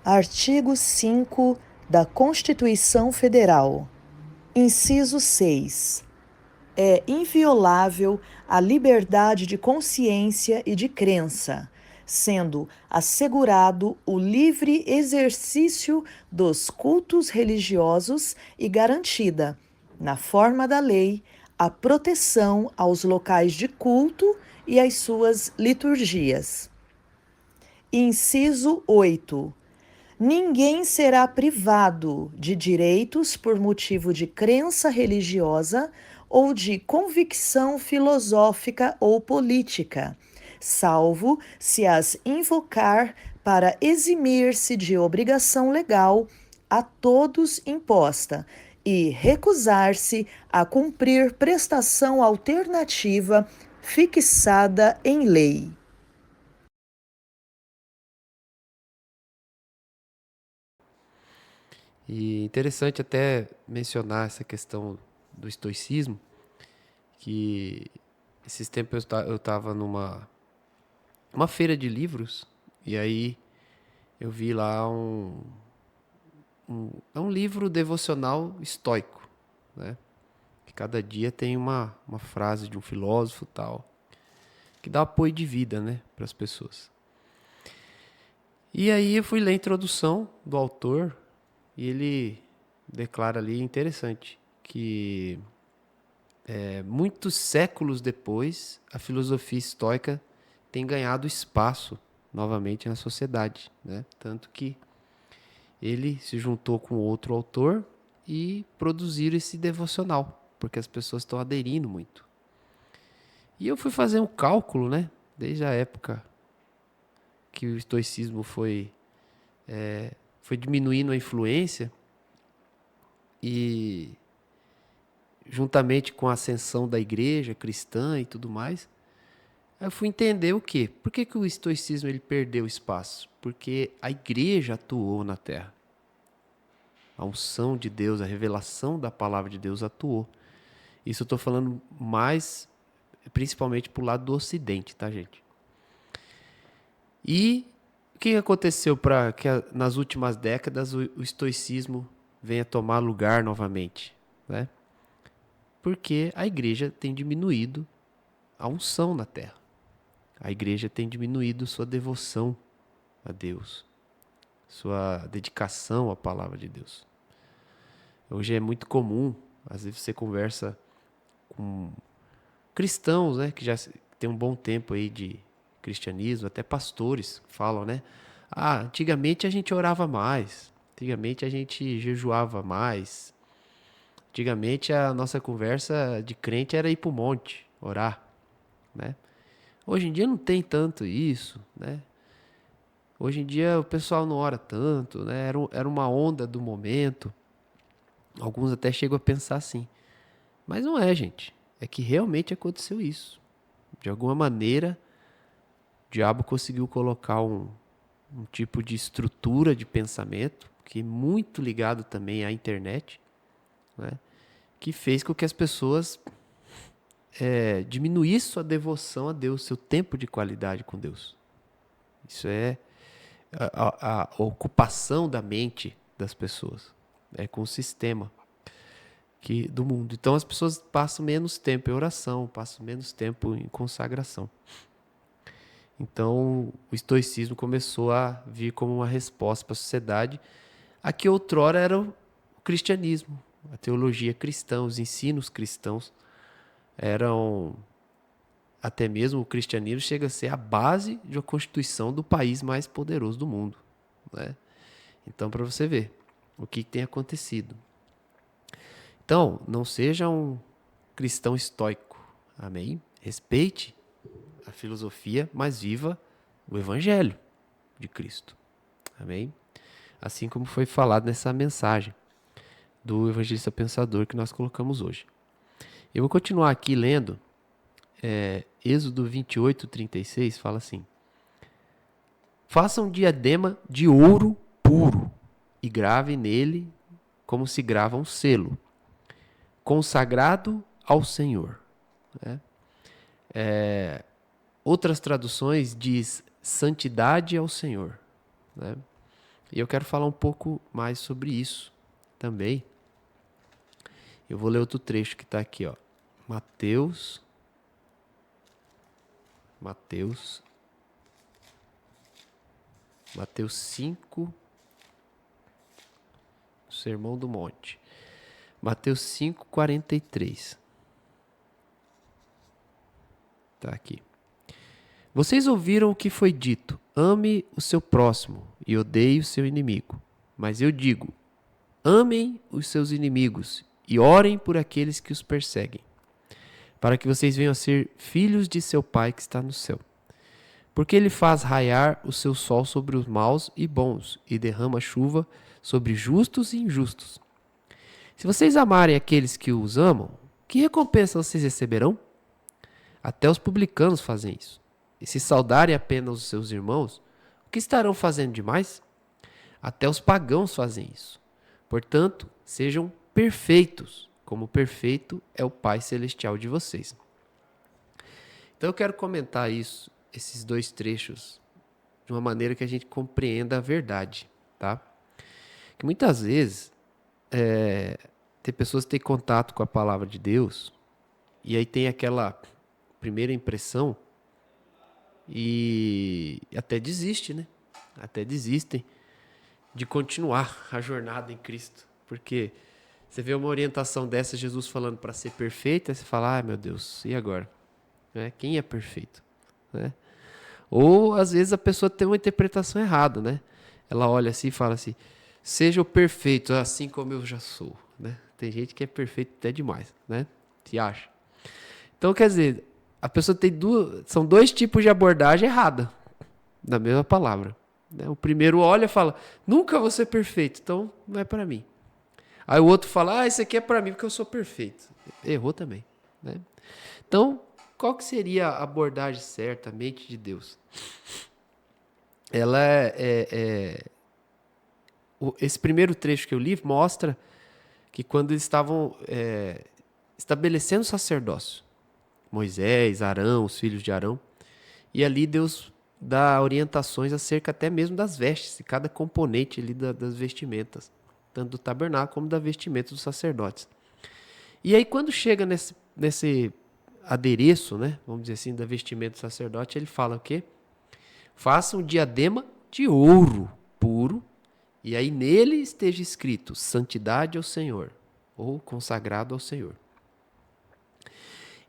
Artigo 5 da Constituição Federal. Inciso 6. É inviolável a liberdade de consciência e de crença, sendo assegurado o livre exercício dos cultos religiosos e garantida, na forma da lei, a proteção aos locais de culto e às suas liturgias. Inciso 8. Ninguém será privado de direitos por motivo de crença religiosa ou de convicção filosófica ou política, salvo se as invocar para eximir-se de obrigação legal a todos imposta e recusar-se a cumprir prestação alternativa fixada em lei. E interessante até mencionar essa questão do estoicismo, que esses tempos eu estava numa uma feira de livros, e aí eu vi lá é um livro devocional estoico, né? Que cada dia tem uma frase de um filósofo tal, que dá apoio de vida, né, para as pessoas. E aí eu fui ler a introdução do autor, e ele declara ali interessante que muitos séculos depois a filosofia estoica tem ganhado espaço novamente na sociedade, né? Tanto que ele se juntou com outro autor e produziram esse devocional, porque as pessoas estão aderindo muito. E eu fui fazer um cálculo, né? Desde a época que o estoicismo foi diminuindo a influência e juntamente com a ascensão da igreja cristã e tudo mais, eu fui entender o quê? Por que o estoicismo ele perdeu espaço? Porque a igreja atuou na terra. A unção de Deus, a revelação da palavra de Deus atuou. Isso eu estou falando mais, principalmente para o lado do ocidente, tá, gente? E o que aconteceu para que nas últimas décadas o estoicismo venha tomar lugar novamente, né? Porque a igreja tem diminuído a unção na terra. A igreja tem diminuído sua devoção a Deus, sua dedicação à palavra de Deus. Hoje é muito comum, às vezes você conversa com cristãos, né, que já tem um bom tempo aí de cristianismo, até pastores falam, né? Ah, antigamente a gente orava mais, antigamente a gente jejuava mais, antigamente a nossa conversa de crente era ir pro monte, orar, né? Hoje em dia não tem tanto isso, né? Hoje em dia o pessoal não ora tanto, né? Era uma onda do momento. Alguns até chegam a pensar assim. Mas não é, gente. É que realmente aconteceu isso. De alguma maneira, o diabo conseguiu colocar um tipo de estrutura de pensamento, que é muito ligado também à internet, né? Que fez com que as pessoas diminuíssem sua devoção a Deus, seu tempo de qualidade com Deus. Isso é a ocupação da mente das pessoas, com o sistema do mundo. Então as pessoas passam menos tempo em oração, passam menos tempo em consagração. Então o estoicismo começou a vir como uma resposta para a sociedade a que outrora era o cristianismo, a teologia cristã, os ensinos cristãos eram, até mesmo o cristianismo chega a ser a base de uma constituição do país mais poderoso do mundo, né? Então, para você ver o que tem acontecido. Então, não seja um cristão estoico, amém? Respeite a filosofia, mas viva o evangelho de Cristo, amém? Assim como foi falado nessa mensagem do evangelista pensador que nós colocamos hoje. Eu vou continuar aqui lendo, Êxodo 28:36 fala assim: faça um diadema de ouro puro e grave nele como se grava um selo, consagrado ao Senhor. Né? Outras traduções diz santidade ao Senhor. Né? E eu quero falar um pouco mais sobre isso também. Eu vou ler outro trecho que está aqui, ó. Mateus 5, Sermão do Monte. Mateus 5:43. Tá aqui. Vocês ouviram o que foi dito: ame o seu próximo e odeie o seu inimigo. Mas eu digo: amem os seus inimigos e orem por aqueles que os perseguem, para que vocês venham a ser filhos de seu Pai que está no céu. Porque ele faz raiar o seu sol sobre os maus e bons e derrama chuva sobre justos e injustos. Se vocês amarem aqueles que os amam, que recompensa vocês receberão? Até os publicanos fazem isso. E se saudarem apenas os seus irmãos, o que estarão fazendo demais? Até os pagãos fazem isso. Portanto, sejam perfeitos, como perfeito é o Pai Celestial de vocês. Então eu quero comentar esses dois trechos, de uma maneira que a gente compreenda a verdade, tá? Que muitas vezes tem pessoas que têm contato com a palavra de Deus e aí tem aquela primeira impressão e até desiste, né? Até desistem de continuar a jornada em Cristo, porque você vê uma orientação dessa, Jesus falando para ser perfeito, aí você fala, ai meu Deus, e agora? Quem é perfeito? Ou às vezes a pessoa tem uma interpretação errada, né? Ela olha assim e fala assim, seja o perfeito, assim como eu já sou, né? Tem gente que é perfeito até demais, né? Se acha. Então, quer dizer, a pessoa tem são dois tipos de abordagem errada da mesma palavra, né? O primeiro olha e fala, nunca vou ser perfeito, então não é para mim. Aí o outro fala, isso aqui é para mim porque eu sou perfeito. Errou também, né? Então, qual que seria a abordagem certa, a mente de Deus? Ela esse primeiro trecho que eu li mostra que quando eles estavam estabelecendo o sacerdócio, Moisés, Arão, os filhos de Arão, e ali Deus dá orientações acerca até mesmo das vestes, de cada componente ali das vestimentas, tanto do tabernáculo como da vestimenta dos sacerdotes. E aí quando chega nesse adereço, né, vamos dizer assim, da vestimenta do sacerdote, ele fala o quê? Faça um diadema de ouro puro, e aí nele esteja escrito santidade ao Senhor, ou consagrado ao Senhor.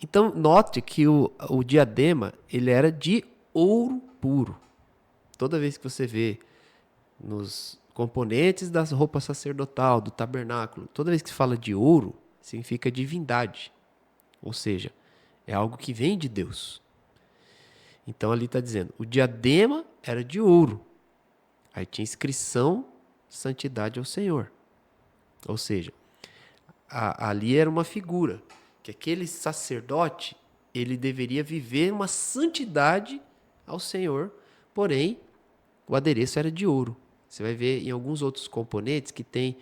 Então, note que o diadema, ele era de ouro puro. Toda vez que você vê nos componentes da roupa sacerdotal, do tabernáculo, toda vez que se fala de ouro, significa divindade. Ou seja, é algo que vem de Deus. Então, ali está dizendo, o diadema era de ouro. Aí tinha inscrição, santidade ao Senhor. Ou seja, ali era uma figura, que aquele sacerdote, ele deveria viver uma santidade ao Senhor, porém, o adereço era de ouro. Você vai ver em alguns outros componentes que tem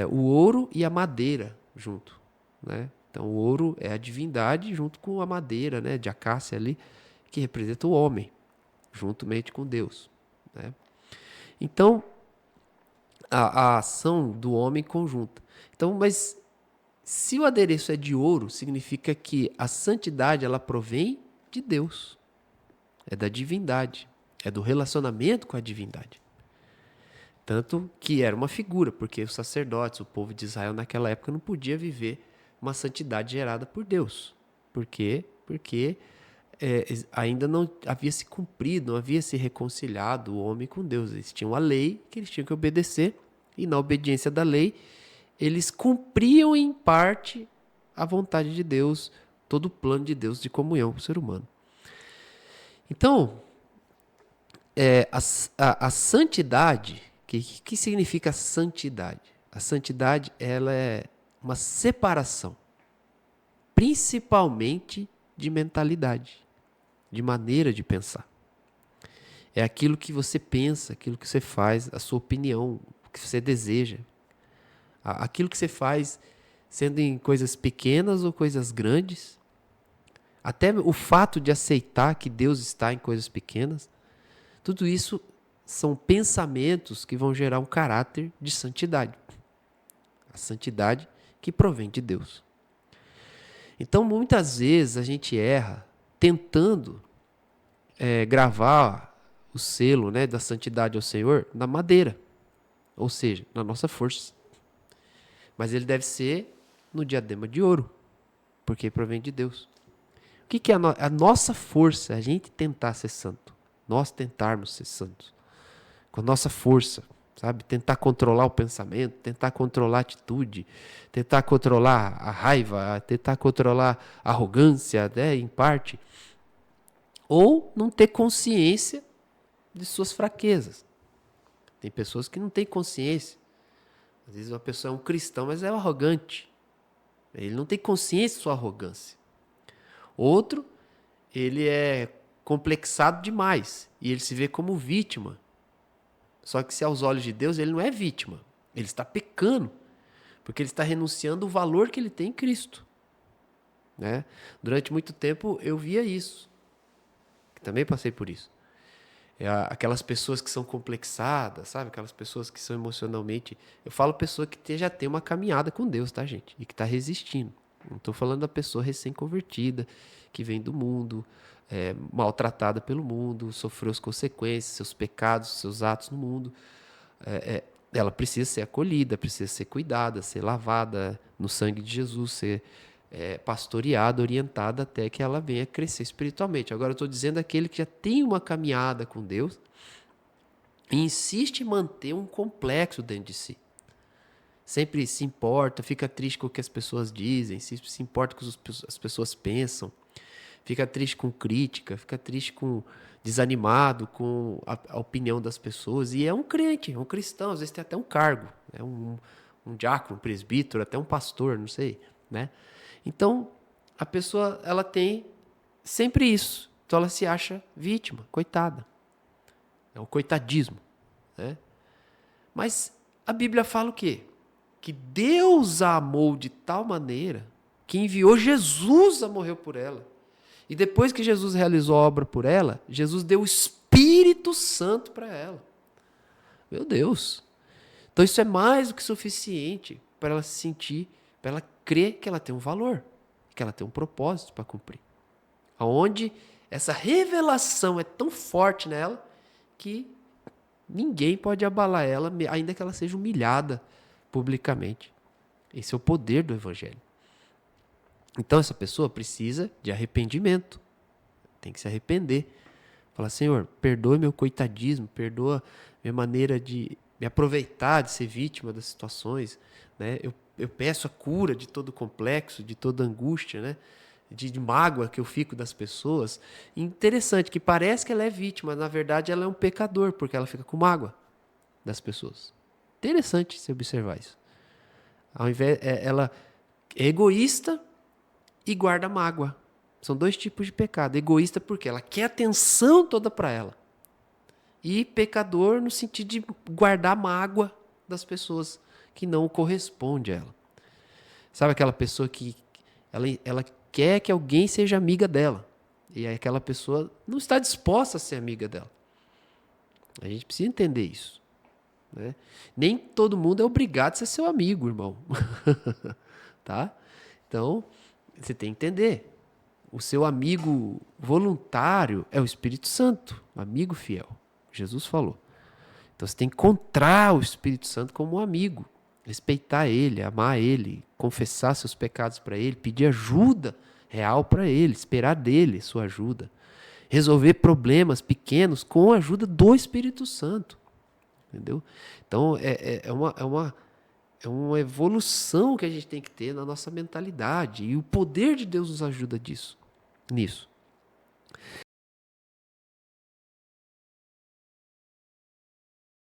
o ouro e a madeira junto, né? Então, o ouro é a divindade junto com a madeira, né, de acácia ali, que representa o homem, juntamente com Deus, né? Então, a ação do homem conjunta. Então, mas se o adereço é de ouro, significa que a santidade ela provém de Deus, é da divindade, é do relacionamento com a divindade. Tanto que era uma figura, porque os sacerdotes, o povo de Israel naquela época não podia viver uma santidade gerada por Deus. Por quê? Porque ainda não havia se cumprido, não havia se reconciliado o homem com Deus. Eles tinham a lei que eles tinham que obedecer, e na obediência da lei, eles cumpriam em parte a vontade de Deus, todo o plano de Deus de comunhão com o ser humano. Então, a santidade, que significa santidade? A santidade ela é uma separação, principalmente de mentalidade, de maneira de pensar. É aquilo que você pensa, aquilo que você faz, a sua opinião, o que você deseja. Aquilo que você faz, sendo em coisas pequenas ou coisas grandes. Até o fato de aceitar que Deus está em coisas pequenas. Tudo isso são pensamentos que vão gerar um caráter de santidade. A santidade que provém de Deus. Então, muitas vezes a gente erra tentando gravar o selo, né, da santidade ao Senhor na madeira, ou seja, na nossa força. Mas ele deve ser no diadema de ouro, porque provém de Deus. O que é a nossa força? A gente tentar ser santo. Nós tentarmos ser santos. Com a nossa força, sabe? Tentar controlar o pensamento, tentar controlar a atitude, tentar controlar a raiva, tentar controlar a arrogância, né, em parte. Ou não ter consciência de suas fraquezas. Tem pessoas que não têm consciência. Às vezes uma pessoa é um cristão, mas é arrogante. Ele não tem consciência de sua arrogância. Outro, ele é complexado demais e ele se vê como vítima. Só que se aos olhos de Deus ele não é vítima, ele está pecando, porque ele está renunciando o valor que ele tem em Cristo. Né? Durante muito tempo eu via isso, também passei por isso. Aquelas pessoas que são complexadas, sabe? Aquelas pessoas que são emocionalmente... Eu falo pessoa que já tem uma caminhada com Deus, tá, gente? E que está resistindo. Não estou falando da pessoa recém-convertida, que vem do mundo, maltratada pelo mundo, sofreu as consequências, seus pecados, seus atos no mundo. Ela precisa ser acolhida, precisa ser cuidada, ser lavada no sangue de Jesus, ser pastoreada, orientada até que ela venha crescer espiritualmente. Agora eu estou dizendo aquele que já tem uma caminhada com Deus e insiste em manter um complexo dentro de si. Sempre se importa, fica triste com o que as pessoas dizem, se importa com o que as pessoas pensam, fica triste com crítica, fica triste com desanimado com a opinião das pessoas. E é um crente, é um cristão, às vezes tem até um cargo, é um diácono, um presbítero, até um pastor, não sei, né? Então, a pessoa, ela tem sempre isso. Então, ela se acha vítima, coitada. É o coitadismo, né? Mas a Bíblia fala o quê? Que Deus a amou de tal maneira que enviou Jesus a morrer por ela. E depois que Jesus realizou a obra por ela, Jesus deu o Espírito Santo para ela. Meu Deus! Então isso é mais do que suficiente para ela se sentir, para ela crer que ela tem um valor, que ela tem um propósito para cumprir. Onde essa revelação é tão forte nela que ninguém pode abalar ela, ainda que ela seja humilhada publicamente. Esse é o poder do Evangelho. Então essa pessoa precisa de arrependimento. Tem que se arrepender. Falar, Senhor, perdoe meu coitadismo, perdoa minha maneira de me aproveitar, de ser vítima das situações. Né? Eu peço a cura de todo complexo, de toda angústia, né? de mágoa que eu fico das pessoas. Interessante que parece que ela é vítima, na verdade ela é um pecador, porque ela fica com mágoa das pessoas. Interessante se observar isso. Ao invés, ela é egoísta e guarda mágoa. São dois tipos de pecado. Egoísta porque ela quer atenção toda para ela. E pecador no sentido de guardar mágoa das pessoas que não corresponde a ela. Sabe aquela pessoa que ela quer que alguém seja amiga dela. E aquela pessoa não está disposta a ser amiga dela. A gente precisa entender isso. Né? Nem todo mundo é obrigado a ser seu amigo, irmão. Tá? Então, você tem que entender. O seu amigo voluntário é o Espírito Santo, amigo fiel. Jesus falou. Então, você tem que encontrar o Espírito Santo como um amigo. Respeitar ele, amar ele, confessar seus pecados para ele, pedir ajuda real para ele, esperar dele sua ajuda. Resolver problemas pequenos com a ajuda do Espírito Santo. Entendeu? Então, é uma evolução que a gente tem que ter na nossa mentalidade. E o poder de Deus nos ajuda nisso.